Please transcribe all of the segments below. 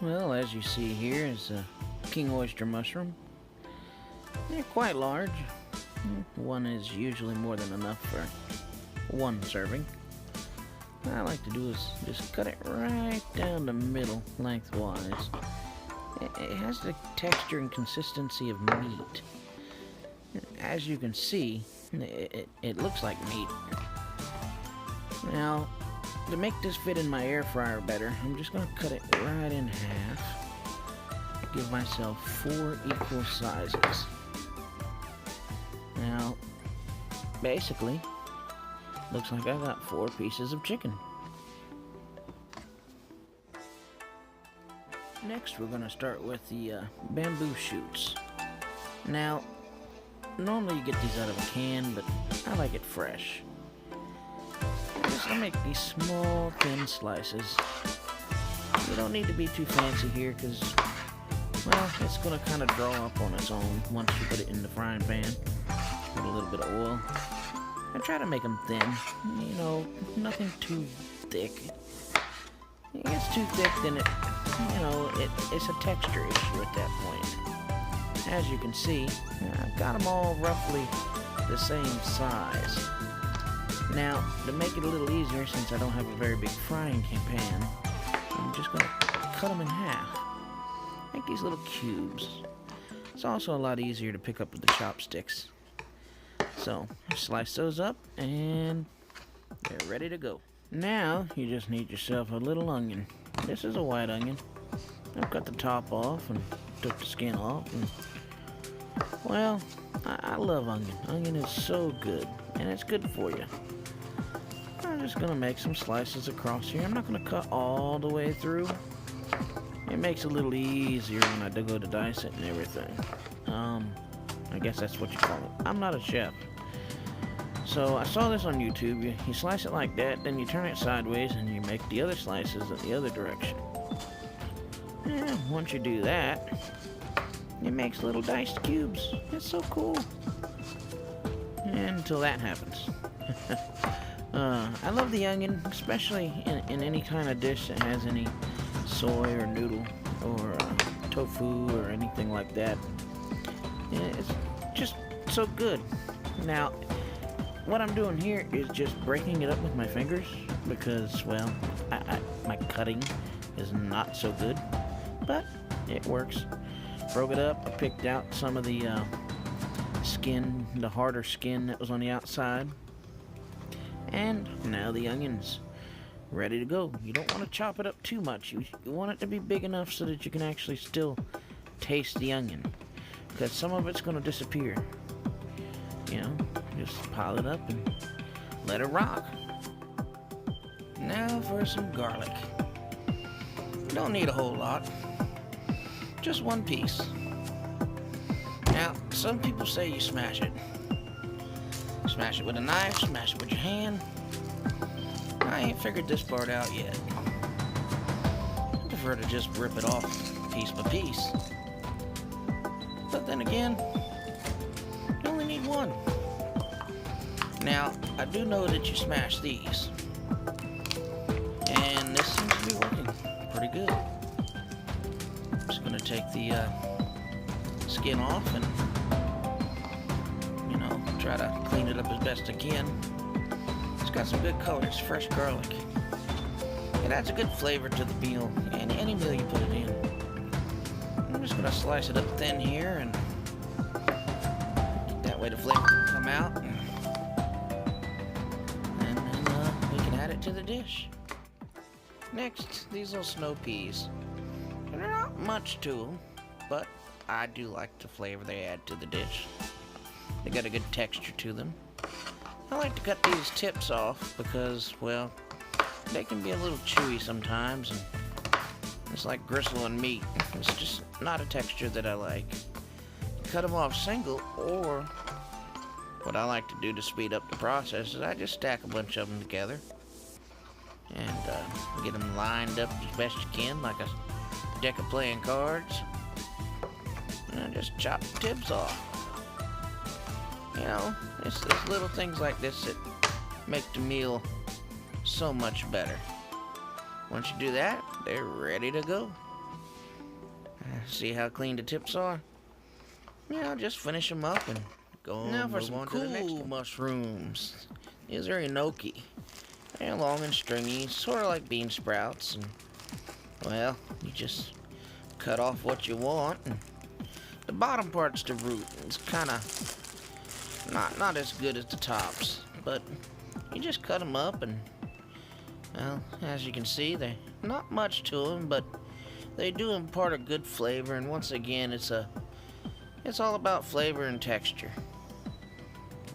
Well, as you see here is a king oyster mushroom. They're quite large. One is usually more than enough for one serving. What I like to do is just cut it right down the middle, lengthwise. It has the texture and consistency of meat. As you can see, it looks like meat. Now, to make this fit in my air fryer better, I'm just going to cut it right in half. Give myself 4 equal sizes. Now, basically, looks like I got 4 pieces of chicken. Next, we're going to start with the bamboo shoots. Now, normally you get these out of a can, but I like it fresh. I'm just going to make these small, thin slices. You don't need to be too fancy here because, well, it's going to kind of draw up on its own once you put it in the frying pan with a little bit of oil. I try to make them thin, you know, nothing too thick. If it gets too thick, then it's a texture issue at that point. As you can see, I've got them all roughly the same size. Now, to make it a little easier, since I don't have a very big frying pan, I'm just going to cut them in half. Make these little cubes. It's also a lot easier to pick up with the chopsticks. So, slice those up, and they're ready to go. Now, you just need yourself a little onion. This is a white onion. I've cut the top off and took the skin off. And, well, I love onion. Onion is so good, and it's good for you. I'm just going to make some slices across here. I'm not going to cut all the way through. It makes it a little easier when I do go to dice it and everything. I guess that's what you call it. I'm not a chef. So I saw this on YouTube. You slice it like that, then you turn it sideways, and you make the other slices in the other direction. And once you do that, it makes little diced cubes. It's so cool. And until that happens. I love the onion, especially in any kind of dish that has any soy or noodle or tofu or anything like that. It's just so good. Now, what I'm doing here is just breaking it up with my fingers because, well, my cutting is not so good, but it works. Broke it up, I picked out some of the skin, the harder skin that was on the outside, and now the onions ready to go. You don't want to chop it up too much. You want it to be big enough so that you can actually still taste the onion, because some of it's going to disappear. You know, just pile it up and let it rock. Now for some garlic. Don't need a whole lot, just 1 piece. Now, some people say you smash it. Smash it with a knife, smash it with your hand. I ain't figured this part out yet. I prefer to just rip it off piece by piece. But then again, you only need 1. Now, I do know that you smash these. And this seems to be working pretty good. I'm just going to take the skin off and, you know, try to clean it up as best I can. It's got some good color. It's fresh garlic. It adds a good flavor to the meal, any meal you put it in. I'm just going to slice it up thin here, and that way the flavor can come out. And then we can add it to the dish. Next, these little snow peas. They're not much to them, but I do like the flavor they add to the dish. They got a good texture to them. I like to cut these tips off because, well, they can be a little chewy sometimes, and it's like gristle on meat. It's just not a texture that I like. Cut them off single, or what I like to do to speed up the process is I just stack a bunch of them together and get them lined up as best you can, like a deck of playing cards, and I just chop the tips off. You know, it's little things like this that make the meal so much better. Once you do that, they're ready to go. See how clean the tips are? Yeah, I'll just finish them up and go now for some cool mushrooms. These are Enochi. They're long and stringy, sort of like bean sprouts. And, well, you just cut off what you want. And the bottom part's the root. It's kind of not as good as the tops, but you just cut them up and, well, as you can see, they're not much to them, but they do impart a good flavor. And once again, it's all about flavor and texture.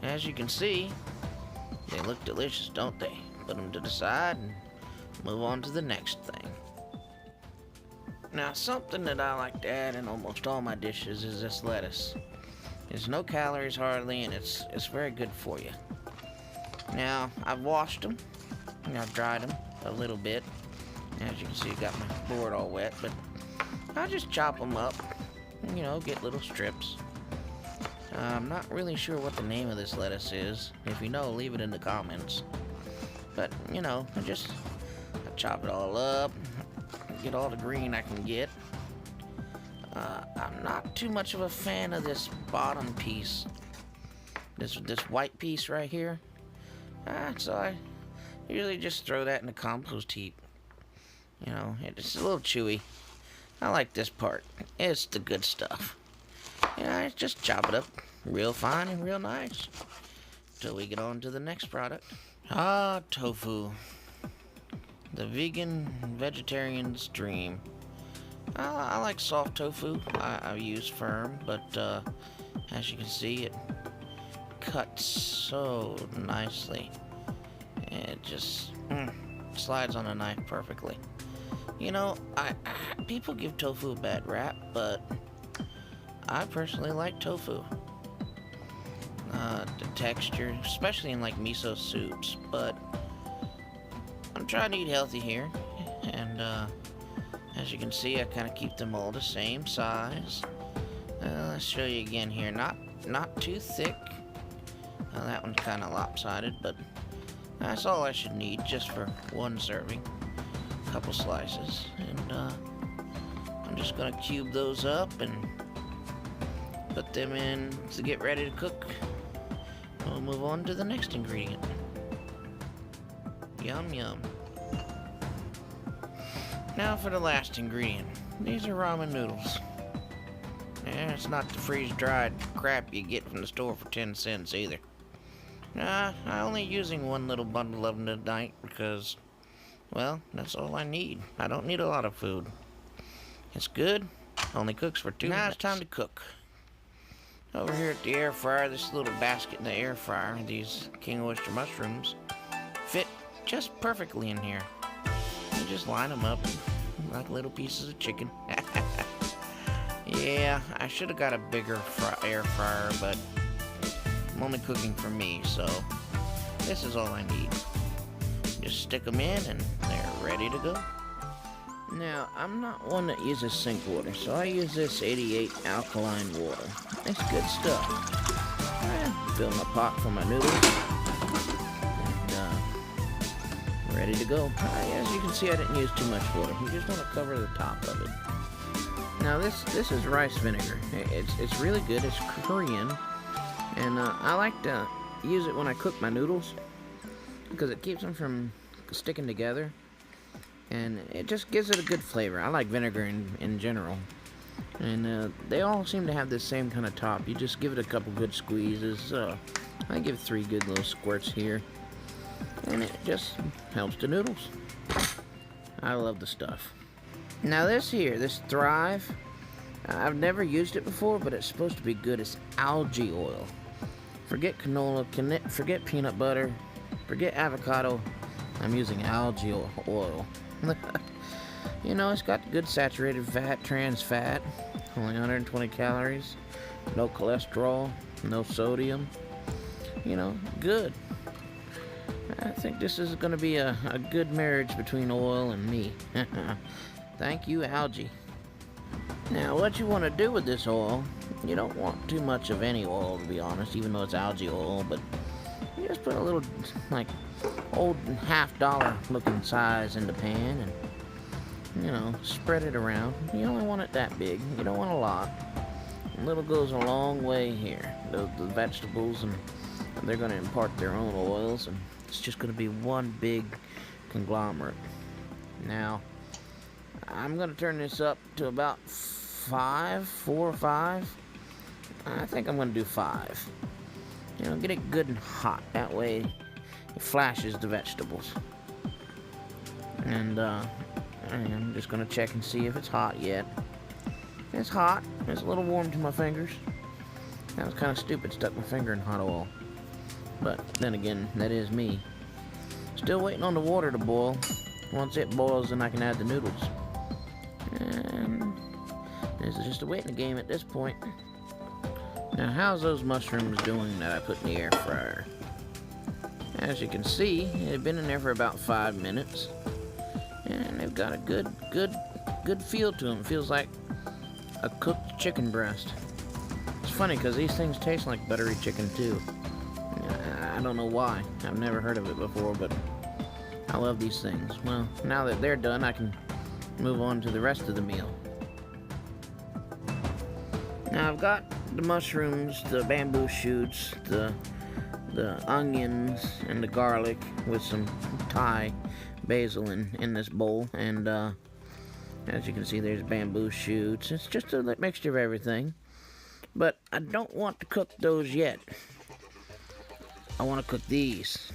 As you can see, they look delicious, don't they? Put them to the side and move on to the next thing. Now, something that I like to add in almost all my dishes is this lettuce. There's no calories hardly, and it's very good for you. Now, I've washed them, and I've dried them a little bit. As you can see, I got my board all wet, but I just chop them up, you know, get little strips. I'm not really sure what the name of this lettuce is. If you know, leave it in the comments. But, you know, I chop it all up, get all the green I can get. I'm not too much of a fan of this bottom piece. This white piece right here. So I usually just throw that in the compost heap. You know, it's a little chewy. I like this part. It's the good stuff. Yeah, I just chop it up real fine and real nice until we get on to the next product. Tofu. The vegetarian's dream. I like soft tofu. I use firm, but as you can see, it cuts so nicely. It just slides on a knife perfectly. You know, people give tofu a bad rap, but I personally like tofu. The texture, especially in like miso soups, but I'm trying to eat healthy here, and as you can see, I kind of keep them all the same size. Let's show you again here. Not too thick. That one's kind of lopsided, but that's all I should need just for one serving. A couple slices, and I'm just gonna cube those up and put them in to get ready to cook. We'll move on to the next ingredient. Yum yum. Now for the last ingredient. These are ramen noodles. Yeah, it's not the freeze-dried crap you get from the store for 10 cents either. I'm only using one little bundle of them tonight because, well, that's all I need. I don't need a lot of food. It's good. Only cooks for 2 minutes. Now it's time to cook. Over here at the air fryer, this little basket in the air fryer, these king oyster mushrooms fit just perfectly in here. You just line them up like little pieces of chicken. Yeah, I should have got a bigger air fryer, but I'm only cooking for me, so this is all I need. Just stick them in and they're ready to go. Now, I'm not one that uses sink water, so I use this 88 alkaline water. It's good stuff. Fill my pot for my noodles. And, ready to go. As you can see, I didn't use too much water. You just want to cover the top of it. Now, this is rice vinegar. It's really good. It's Korean. And I like to use it when I cook my noodles because it keeps them from sticking together. And it just gives it a good flavor. I like vinegar in general. And they all seem to have the same kind of top. You just give it a couple good squeezes. I give 3 good little squirts here. And it just helps the noodles. I love the stuff. Now this Thrive, I've never used it before, but it's supposed to be good. It's algae oil. Forget canola, forget peanut butter, forget avocado. I'm using algae oil. You know, it's got good saturated fat, trans fat, only 120 calories, no cholesterol, no sodium. You know, good. I think this is going to be a good marriage between oil and me. Thank you, algae. Now, what you want to do with this oil, you don't want too much of any oil, to be honest, even though it's algae oil, but you just put a little, like, old $50 looking size in the pan, and you know, spread it around. You only want it that big. You don't want a lot. A little goes a long way here. The vegetables, and they're going to impart their own oils, and it's just going to be one big conglomerate. Now, I'm going to turn this up to about 4 or 5. I think I'm going to do 5. You know, get it good and hot. That way, it flashes the vegetables. And I'm just going to check and see if it's hot yet. It's hot. It's a little warm to my fingers. That was kind of stupid, stuck my finger in hot oil. But then again, that is me. Still waiting on the water to boil. Once it boils, then I can add the noodles. And this is just a waiting game at this point. Now, how's those mushrooms doing that I put in the air fryer? As you can see, they've been in there for about 5 minutes. And they've got a good feel to them. Feels like a cooked chicken breast. It's funny because these things taste like buttery chicken too. I don't know why. I've never heard of it before, but I love these things. Well, now that they're done, I can move on to the rest of the meal. Now I've got the mushrooms, the bamboo shoots, the onions, and the garlic with some Thai basil in this bowl, and as you can see, there's bamboo shoots. It's just a mixture of everything, but I don't want to cook those yet. I want to cook these.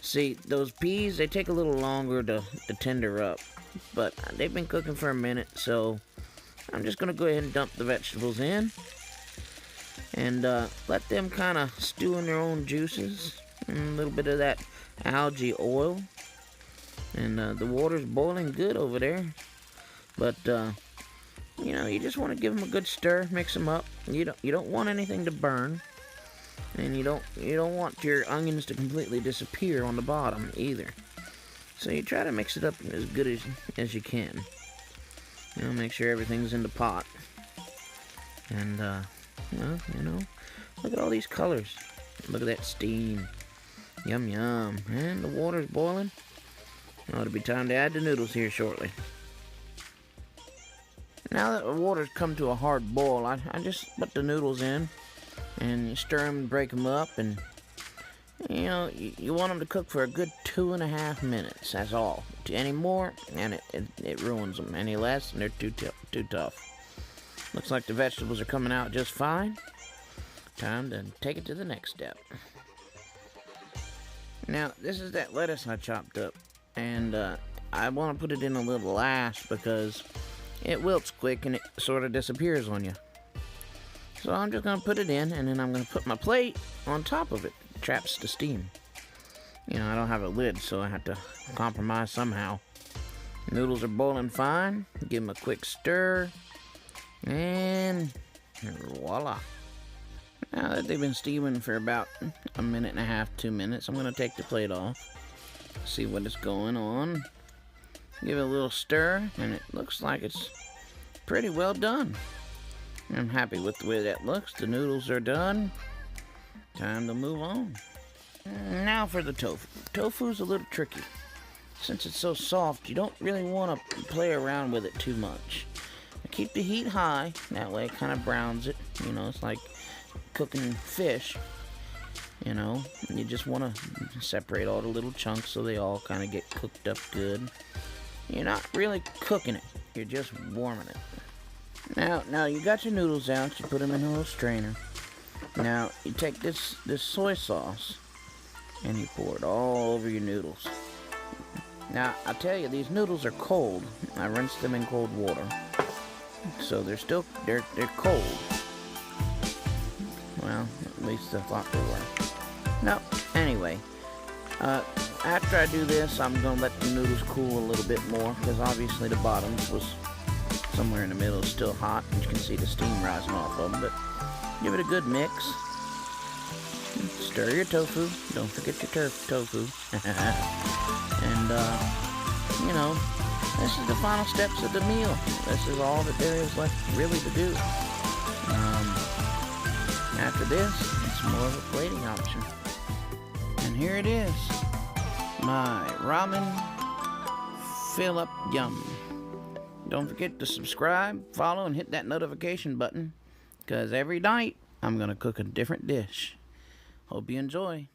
See, those peas, they take a little longer to tender up, but they've been cooking for a minute, so I'm just going to go ahead and dump the vegetables in and let them kind of stew in their own juices and a little bit of that algae oil. And the water's boiling good over there, but you know, you just want to give them a good stir, mix them up. You don't want anything to burn, and you don't want your onions to completely disappear on the bottom either. So you try to mix it up as good as you can. You know, make sure everything's in the pot. And well, you know, look at all these colors. Look at that steam. Yum yum. And the water's boiling. Now it'll be time to add the noodles here shortly. Now that the water's come to a hard boil, I just put the noodles in and you stir them and break them up, and you know, you want them to cook for a good 2.5 minutes. That's all. Any more, and it ruins them. Any less, and they're too tough. Looks like the vegetables are coming out just fine. Time to take it to the next step. Now, this is that lettuce I chopped up, and I want to put it in a little last because it wilts quick and it sort of disappears on you. So I'm just going to put it in, and then I'm going to put my plate on top of it. It traps the steam. You know, I don't have a lid, so I have to compromise somehow. Noodles are boiling fine. Give them a quick stir. And voila. Now that they've been steaming for about 1.5 minutes, 2 minutes, I'm going to take the plate off. See what is going on. Give it a little stir, and it looks like it's pretty well done. I'm happy with the way that looks. The noodles are done. Time to move on. Now for the tofu. Tofu's a little tricky. Since it's so soft, you don't really want to play around with it too much. Keep the heat high, that way it kind of browns it. You know, it's like cooking fish. You know, you just want to separate all the little chunks so they all kind of get cooked up good. You're not really cooking it, you're just warming it. Now you got your noodles out, you put them in a little strainer. Now you take this soy sauce and you pour it all over your noodles. Now I tell you, these noodles are cold. I rinsed them in cold water, so they're cold. Well, at least I thought they were. Now, anyway, after I do this, I'm gonna let the noodles cool a little bit more, because obviously the bottoms was somewhere in the middle, still hot, and you can see the steam rising off of them. But give it a good mix. Stir your tofu. Don't forget your tofu. And you know, this is the final steps of the meal. This is all that there is left really to do. After this, it's more of a plating option. And here it is, my ramen filupyum. Don't forget to subscribe, follow, and hit that notification button, because every night I'm going to cook a different dish. Hope you enjoy.